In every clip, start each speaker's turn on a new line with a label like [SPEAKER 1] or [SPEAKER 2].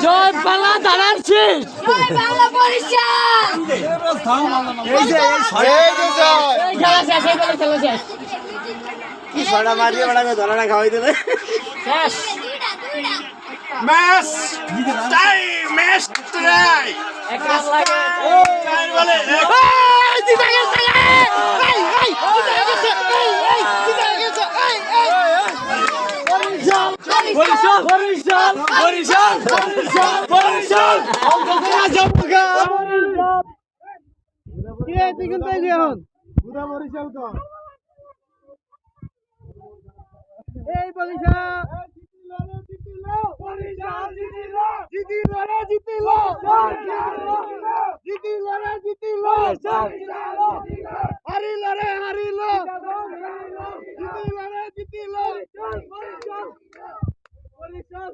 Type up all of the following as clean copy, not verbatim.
[SPEAKER 1] জয় বাংলা ধারার শেষ
[SPEAKER 2] জয় বাংলা বরিশাল
[SPEAKER 3] এই যে
[SPEAKER 1] খেলা শেষ এই বলে খেলা শেষ
[SPEAKER 3] ছড়া মারিয়ে বড়াকে ধরাটা খাওয়াই দেবে
[SPEAKER 1] শেষ
[SPEAKER 4] ম্যাচ টাইম ম্যাচ টাইম
[SPEAKER 1] এক রান লাগে
[SPEAKER 4] টাইম বলে
[SPEAKER 1] এই জিতে গেছে এই জিতে গেছে এই জিতে গেছে এই বরিশাল বরিশাল বরিশাল বরিশাল বরিশাল অঙ্করা জমকা বরিশাল কি তুই কিন্তু এই এখন পুরা বরিশাল তো এই বরিশাল জিতিলো বরিশাল জিতিলো জিতিলো রে জিতিলো জিতিলো রে জিতিলো হারিলো রে হারিলো জিতিলো রে জিতিলো বরিশাল বরিশাল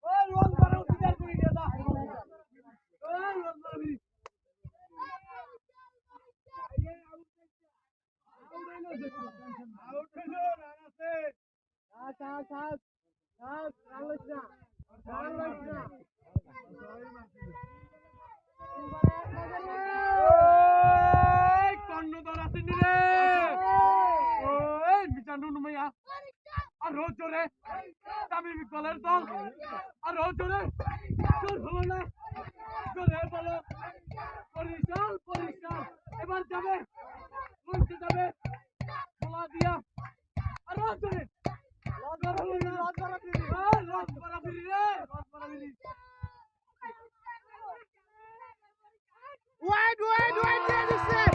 [SPEAKER 1] ওই রন বানাও বিচার করে দে দা ওই রন বানাবি আউট হলো রান আছে কর্ণধর আসেনি রে ওই মিজানুর নুমাইয়া আর রোজ জোরে তামিম ইকবালের দল আর রোজ জোরে জোর হলো না জোরে বলো বরিশাল বরিশাল এবার যাবে মঞ্চে যাবে খোলা দিয়া আর রোজ জোরে Wide, wide, wide,